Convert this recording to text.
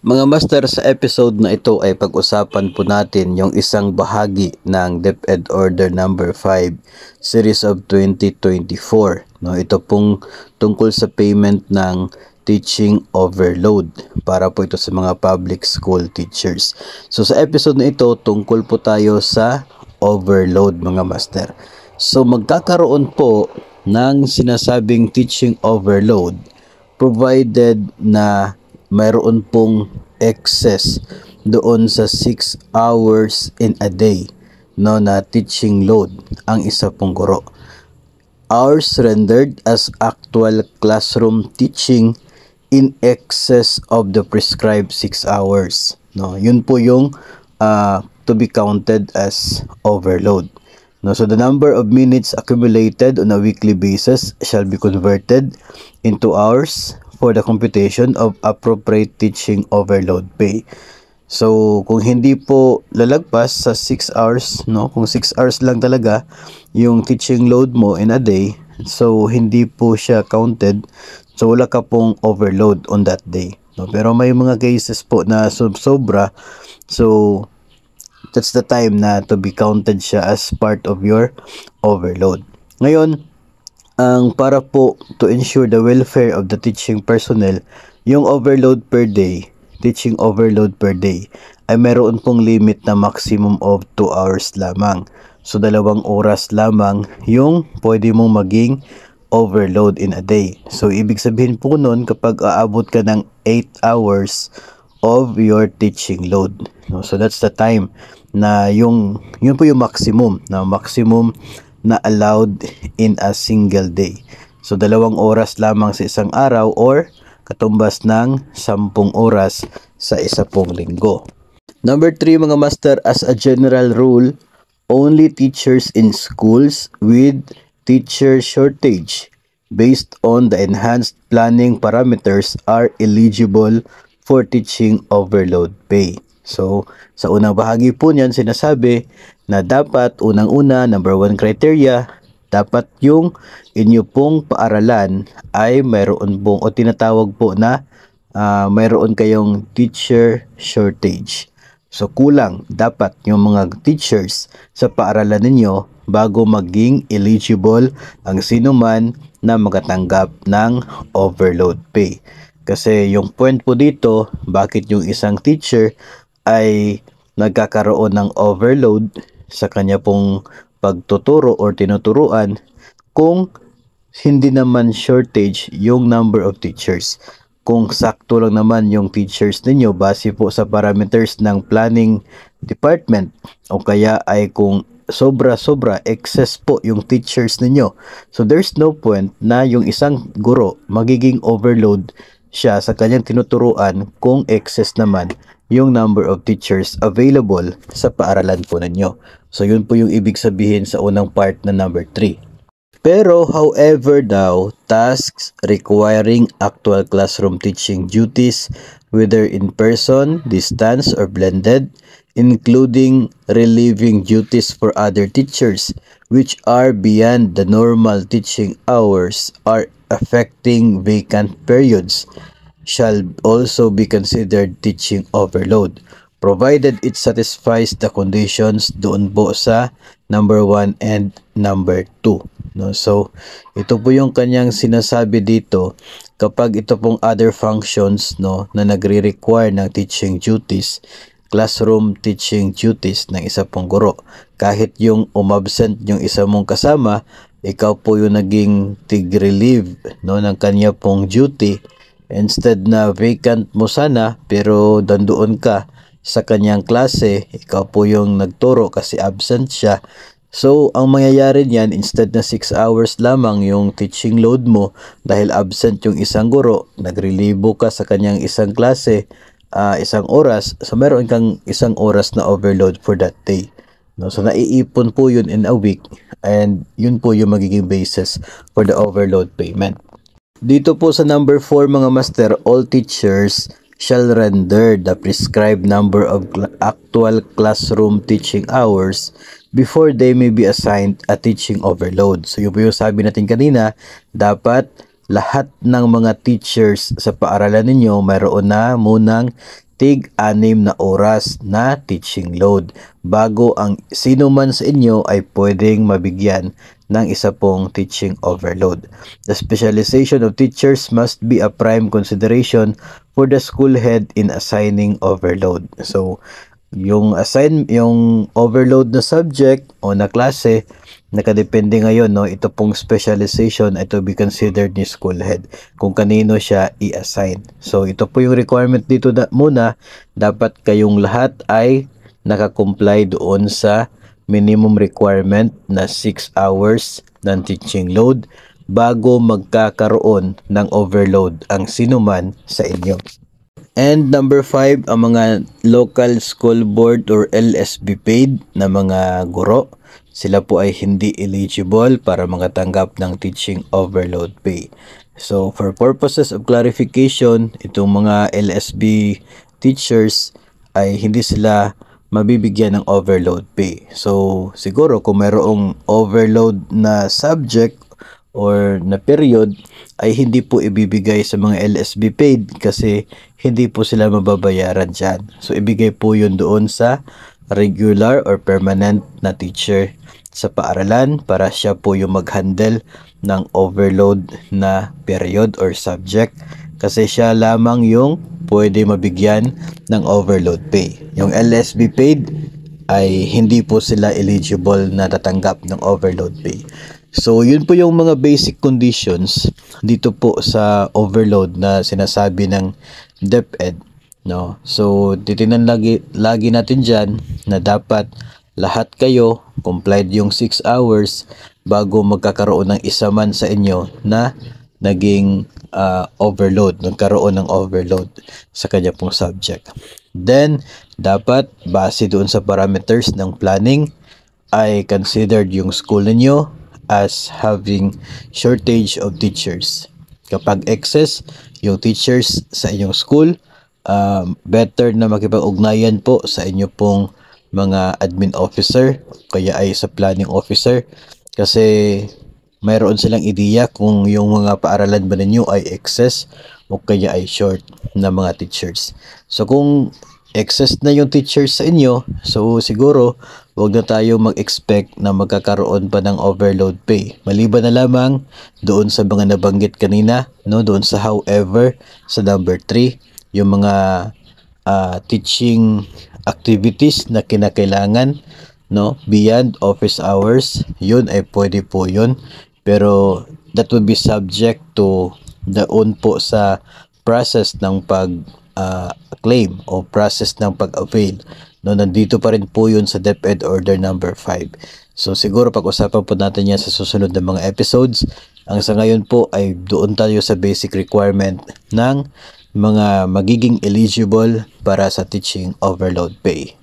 Mga master, sa episode na ito ay pag-usapan po natin yung isang bahagi ng DepEd Order number 5 Series of 2024. No, ito pong tungkol sa payment ng teaching overload para po ito sa mga public school teachers. So sa episode na ito, tungkol po tayo sa overload mga master. So magkakaroon po ng sinasabing teaching overload provided na mayroon pong excess doon sa 6 hours in a day no, na teaching load ang isa pong guro. Hours rendered as actual classroom teaching in excess of the prescribed 6 hours. No, yun po yung to be counted as overload. No, so the number of minutes accumulated on a weekly basis shall be converted into hours for the computation of appropriate teaching overload pay. So, kung hindi po lalagpas sa 6 hours, no, kung 6 hours lang talaga yung teaching load mo in a day, so hindi po siya counted. So, wala ka pong overload on that day. No, pero may mga cases po na sobra, so that's the time na to be counted siya as part of your overload. Ngayon, ang para po to ensure the welfare of the teaching personnel, yung overload per day, teaching overload per day, ay meron pong limit na maximum of 2 hours lamang. So, 2 oras lamang yung pwede mong maging overload in a day. So, ibig sabihin po nun, kapag aabot ka ng 8 hours of your teaching load. No? So, that's the time na yun po yung maximum na allowed in a single day. So, 2 oras lamang sa isang araw or katumbas ng 10 oras sa isa pong linggo. Number 3 mga master, as a general rule, only teachers in schools with teacher shortage based on the enhanced planning parameters are eligible for teaching overload pay. So, sa unang bahagi po niyan, sinasabi na dapat unang-una, number 1 criteria, dapat yung inyo pong paaralan ay mayroon pong o tinatawag po na mayroon kayong teacher shortage. So, kulang dapat yung mga teachers sa paaralan ninyo bago maging eligible ang sino man na magatanggap ng overload pay. Kasi yung point po dito, bakit yung isang teacher ay nagkakaroon ng overload sa kanya pong pagtuturo or tinuturuan kung hindi naman shortage yung number of teachers. Kung sakto lang naman yung teachers ninyo base po sa parameters ng planning department o kaya ay kung sobra-sobra excess po yung teachers ninyo. So there's no point na yung isang guro magiging overload siya sa kanyang tinuturuan kung excess naman yung number of teachers available sa paaralan po ninyo. So yun po yung ibig sabihin sa unang part na number 3. Pero however daw, tasks requiring actual classroom teaching duties, whether in person, distance, or blended, including relieving duties for other teachers, which are beyond the normal teaching hours, are affecting vacant periods, shall also be considered teaching overload, provided it satisfies the conditions doon po sa number 1 and number 2. No? So, ito po yung kanyang sinasabi dito, kapag ito pong other functions no, na nagre-require ng teaching duties, classroom teaching duties ng isa pong guro, kahit yung umabsent yung isa mong kasama, ikaw po yung naging tig-relieve no, ng kanya pong duty. Instead na vacant mo sana pero dandoon ka sa kanyang klase, ikaw po yung nagturo kasi absent siya. So, ang mangyayari niyan, instead na 6 hours lamang yung teaching load mo dahil absent yung isang guro, nagrelibo ka sa kanyang isang klase, 1 oras, so meron kang 1 oras na overload for that day. No? So, naiipon po yun in a week and yun po yung magiging basis for the overload payment. Dito po sa number 4 mga master, all teachers shall render the prescribed number of actual classroom teaching hours before they may be assigned a teaching overload. So yun po yung sabi natin kanina, dapat lahat ng mga teachers sa paaralan ninyo mayroon na munang tig-6 na oras na teaching load bago ang sino man sa inyo ay pwedeng mabigyan ng isa pong teaching overload. The specialization of teachers must be a prime consideration for the school head in assigning overload. So, yung overload na subject o na klase, nakadepende ngayon, no, ito pong specialization ay to be considered ni school head kung kanino siya i-assign. So ito po yung requirement dito muna, dapat kayong lahat ay nakakomply doon sa minimum requirement na 6 hours ng teaching load bago magkakaroon ng overload ang sinuman sa inyo. And number 5, ang mga local school board or LSB paid na mga guro, sila po ay hindi eligible para makatanggap ng teaching overload pay. So for purposes of clarification, itong mga LSB teachers ay hindi sila mabibigyan ng overload pay. So siguro kung mayroong overload na subject or na period ay hindi po ibibigay sa mga LSB paid kasi hindi po sila mababayaran dyan. So ibigay po yun doon sa regular or permanent na teacher sa paaralan para siya po yung mag-handle ng overload na period or subject kasi siya lamang yung pwede mabigyan ng overload pay. Yung LSB paid ay hindi po sila eligible na tatanggap ng overload pay. So, yun po yung mga basic conditions dito po sa overload na sinasabi ng DepEd, no? So, titingnan lagi natin dyan na dapat lahat kayo complied yung 6 hours bago magkakaroon ng isa man sa inyo na naging overload, nagkaroon ng overload sa kanya pong subject. Then, dapat base doon sa parameters ng planning ay considered yung school ninyo as having shortage of teachers. Kapag excess yung teachers sa inyong school, better na makipag-ugnayan po sa inyo pong mga admin officer kaya ay sa planning officer kasi mayroon silang ideya kung yung mga paaralan ba ninyo ay excess o kaya ay short na mga teachers. So kung excess na yung teachers sa inyo, so siguro wag na tayo mag-expect na magkakaroon pa ng overload pay. Maliban na lamang doon sa mga nabanggit kanina, no, doon sa however sa number 3, yung mga teaching activities na kinakailangan, no, beyond office hours, yun ay pwede po yun. Pero that would be subject to doon po sa process ng claim o process ng pag-avail. No, nandito pa rin po yun sa DepEd Order number 5. So siguro pag-usapan po natin yan sa susunod na mga episodes. Ang sa ngayon po ay doon tayo sa basic requirement ng mga magiging eligible para sa teaching overload pay.